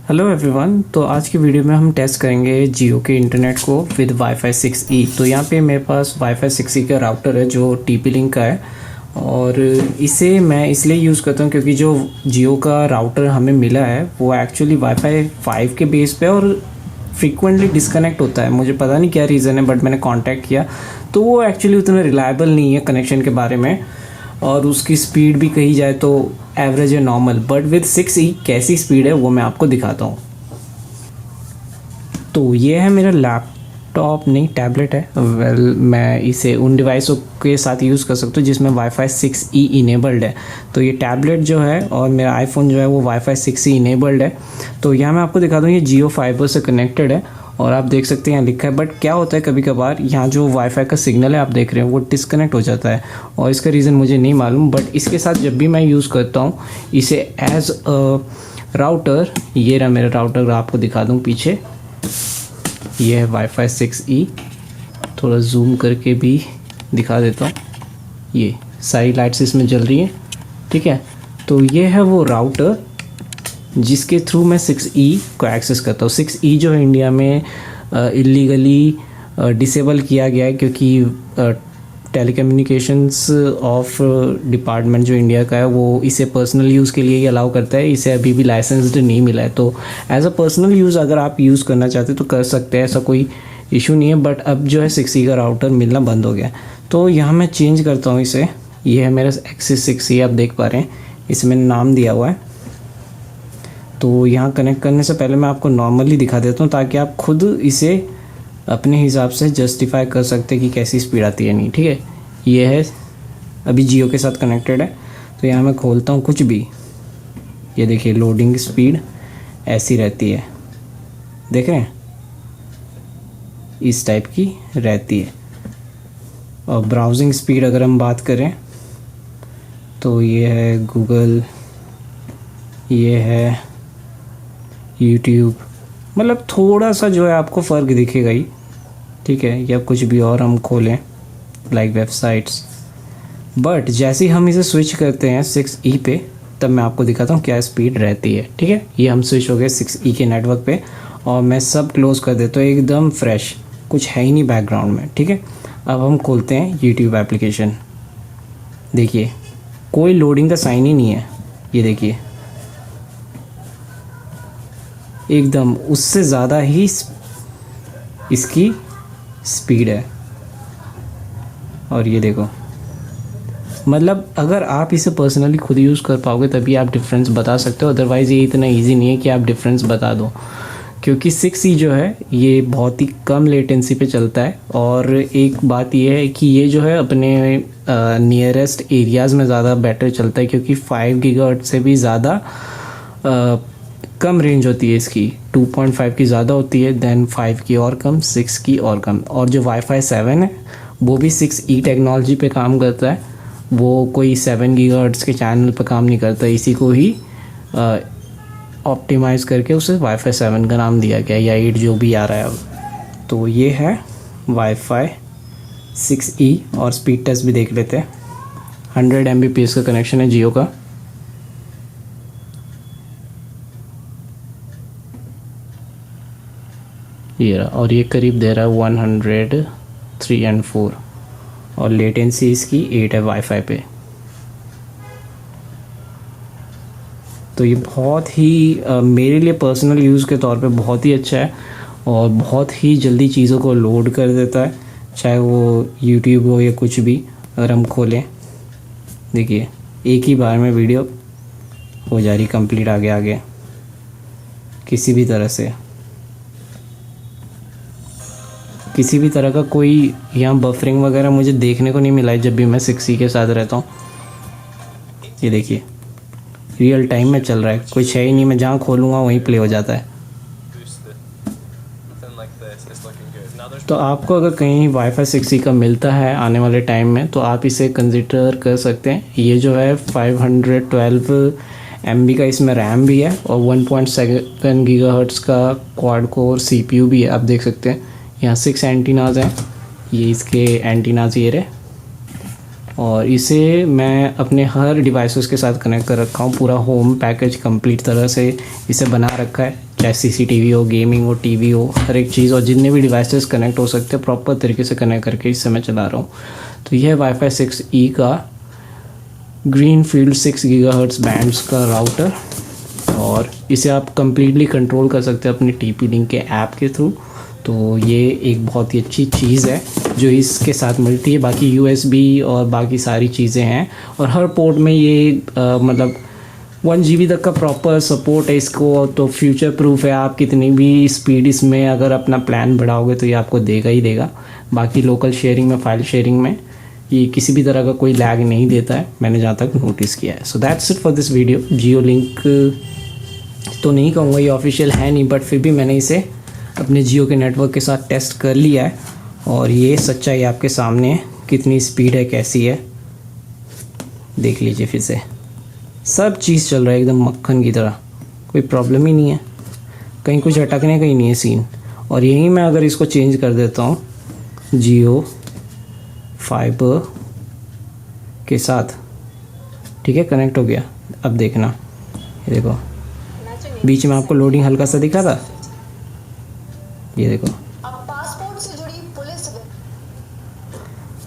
Hello everyone. तो आज की वीडियो में हम टेस्ट करेंगे जियो के इंटरनेट को विद वाईफाई 6E। तो यहाँ पे मेरे पास वाईफाई 6E का राउटर है जो TP लिंक का है, और इसे मैं इसलिए यूज़ करता हूँ क्योंकि जो जियो का राउटर हमें मिला है वो एक्चुअली वाईफाई 5 के बेस पे और फ्रीक्वेंटली डिस्कनेक्ट होता है। मुझे पता नहीं क्या रीज़न है, बट मैंने कांटेक्ट किया तो वो एक्चुअली उतना रिलायबल नहीं है कनेक्शन के बारे में, और उसकी स्पीड भी कही जाए तो एवरेज है, नॉर्मल। बट विद 6E कैसी स्पीड है वो मैं आपको दिखाता हूँ। तो ये है मेरा लैपटॉप, नहीं टैबलेट है। मैं इसे उन डिवाइसों के साथ यूज़ कर सकता हूँ जिसमें वाईफाई 6E इनेबल्ड है। तो ये टैबलेट जो है और मेरा आईफोन जो है वो वाईफाई 6E इनेबल्ड है। तो यहाँ मैं आपको दिखा दूँ, ये जियो फाइबर से कनेक्टेड है और आप देख सकते हैं यहाँ लिखा है। बट क्या होता है कभी कभार यहाँ जो वाईफाई का सिग्नल है आप देख रहे हैं वो डिस्कनेक्ट हो जाता है, और इसका रीज़न मुझे नहीं मालूम। बट इसके साथ जब भी मैं यूज़ करता हूँ इसे एज अ राउटर, ये रहा मेरा राउटर, आपको दिखा दूँ पीछे, ये है वाईफाई 6E। थोड़ा जूम करके भी दिखा देता हूँ, ये सारी लाइट्स इसमें जल रही हैं, ठीक है। तो ये है वो राउटर जिसके थ्रू मैं 6E को एक्सेस करता हूँ। 6E जो है इंडिया में इलीगली डिसेबल किया गया है, क्योंकि टेलीकम्युनिकेशंस ऑफ डिपार्टमेंट जो इंडिया का है वो इसे पर्सनल यूज़ के लिए ही अलाउ करता है। इसे अभी भी लाइसेंस्ड नहीं मिला है। तो एज अ पर्सनल यूज़ अगर आप यूज़ करना चाहते तो कर सकते हैं, ऐसा कोई इशू नहीं है। बट अब जो है 6E का राउटर मिलना बंद हो गया। तो यहाँ मैं चेंज करता हूँ इसे। ये है मेरा एक्सिस 6E, आप देख पा रहे हैं, इसमें नाम दिया हुआ है। तो यहाँ कनेक्ट करने से पहले मैं आपको नॉर्मली दिखा देता हूँ ताकि आप खुद इसे अपने हिसाब से जस्टिफाई कर सकते हैं कि कैसी स्पीड आती है, नहीं, ठीक है। ये है अभी जियो के साथ कनेक्टेड है। तो यहाँ मैं खोलता हूँ कुछ भी, ये देखिए लोडिंग स्पीड ऐसी रहती है, देख रहे हैं, इस टाइप की रहती है। और ब्राउजिंग स्पीड अगर हम बात करें तो ये है गूगल, ये है यूट्यूब, मतलब थोड़ा सा जो है आपको फ़र्क दिखेगा ही, ठीक है। या कुछ भी और हम खोलें लाइक वेबसाइट्स, बट जैसे ही हम इसे स्विच करते हैं 6E पे तब मैं आपको दिखाता हूँ क्या स्पीड रहती है, ठीक है। ये हम स्विच हो गए 6E के नेटवर्क पे और मैं सब क्लोज़ कर देता हूँ, एकदम फ्रेश, कुछ है ही नहीं बैकग्राउंड में, ठीक है। अब हम खोलते हैं यूट्यूब एप्लीकेशन, देखिए कोई लोडिंग का साइन ही नहीं है, ये देखिए एकदम उससे ज़्यादा ही इसकी स्पीड है। और ये देखो, मतलब अगर आप इसे पर्सनली खुद यूज़ कर पाओगे तभी आप डिफरेंस बता सकते हो, अदरवाइज़ ये इतना इजी नहीं है कि आप डिफरेंस बता दो। क्योंकि 6E जो है ये बहुत ही कम लेटेंसी पे चलता है, और एक बात ये है कि ये जो है अपने नियरेस्ट एरियाज़ में ज़्यादा बेटर चलता है, क्योंकि 5 गीगाहर्ट्ज़ से भी ज़्यादा कम रेंज होती है इसकी, 2.5 की ज़्यादा होती है, देन 5 की और कम, 6 की और कम। और जो वाईफाई 7 है वो भी 6E टेक्नोलॉजी पे काम करता है, वो कोई 7 गीगाहर्ट्ज़ के चैनल पे काम नहीं करता, इसी को ही ऑप्टिमाइज़ करके उसे वाईफाई 7 का नाम दिया गया, या 8 जो भी आ रहा है अब। तो ये है वाईफाई 6E, और स्पीड टेस्ट भी देख लेते हैं। 100 Mbps का कनेक्शन है जियो का। ये रहा, और ये करीब दे रहा है 103 and 4, और लेटेंसी इसकी 8 है वाईफाई पे। तो ये बहुत ही मेरे लिए पर्सनल यूज़ के तौर पे बहुत ही अच्छा है, और बहुत ही जल्दी चीज़ों को लोड कर देता है, चाहे वो यूट्यूब हो या कुछ भी। अगर हम खोलें, देखिए एक ही बार में वीडियो हो जा रही कंप्लीट, आगे आगे किसी भी तरह से, किसी भी तरह का कोई यहाँ बफरिंग वगैरह मुझे देखने को नहीं मिला है जब भी मैं 6E के साथ रहता हूँ। ये देखिए रियल टाइम में चल रहा है, कुछ है ही नहीं, मैं जहाँ खोलूँगा वहीं प्ले हो जाता है। तो आपको अगर कहीं वाईफाई 6E का मिलता है आने वाले टाइम में तो आप इसे कंसिडर कर सकते हैं। ये जो है 512 MB का इसमें रैम भी है, और 1.7 गीगाहर्ट्ज़ का क्वाड कोर CPU भी है, आप देख सकते हैं। यहाँ 6 एंटीनाज हैं, ये इसके एंटीनाज ये रहे, और इसे मैं अपने हर डिवाइसेस के साथ कनेक्ट कर रखा हूँ। पूरा होम पैकेज कंप्लीट तरह से इसे बना रखा है। चाहे CCTV हो, गेमिंग हो, टीवी हो, हर एक चीज़, और जितने भी डिवाइसेस कनेक्ट हो सकते हैं प्रॉपर तरीके से कनेक्ट करके इससे मैं चला रहा हूँ। तो यह है वाईफाई 6E का ग्रीनफील्ड 6 गीगाहर्ट्ज़ बैंड्स का राउटर, और इसे आप कम्प्लीटली कंट्रोल कर सकते हैं अपनी TP-Link के ऐप के थ्रू। तो ये एक बहुत ही अच्छी चीज़ है जो इसके साथ मिलती है। बाकी USB और बाकी सारी चीज़ें हैं, और हर पोर्ट में ये मतलब 1 GB तक का प्रॉपर सपोर्ट है इसको। तो फ्यूचर प्रूफ है, आप कितनी भी स्पीड इसमें अगर अपना प्लान बढ़ाओगे तो ये आपको देगा ही देगा। बाकी लोकल शेयरिंग में, फाइल शेयरिंग में ये किसी भी तरह का कोई लैग नहीं देता है, मैंने जहाँ तक नोटिस किया है। So that's it for this video. Jio link तो नहीं कहूँगा, ये ऑफिशियल है नहीं, बट फिर भी मैंने इसे अपने जियो के नेटवर्क के साथ टेस्ट कर लिया है, और ये सच्चाई आपके सामने है, कितनी स्पीड है, कैसी है, देख लीजिए फिर से। सब चीज़ चल रहा है एकदम मक्खन की तरह, कोई प्रॉब्लम ही नहीं है, कहीं कुछ अटकने का ही नहीं है सीन। और यहीं मैं अगर इसको चेंज कर देता हूँ जियो फाइबर के साथ, ठीक है, कनेक्ट हो गया। अब देखना, ये देखो बीच में आपको लोडिंग हल्का सा दिखा था, ये देखो। पासपोर्ट से जुड़ी पुलिस।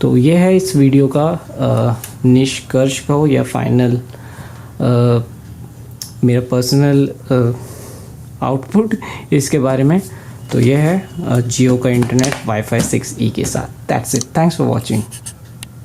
तो ये है इस वीडियो का निष्कर्ष कहो या फाइनल मेरा पर्सनल आउटपुट इसके बारे में। तो ये है जियो का इंटरनेट वाईफाई 6E के साथ। That's it, thanks for watching.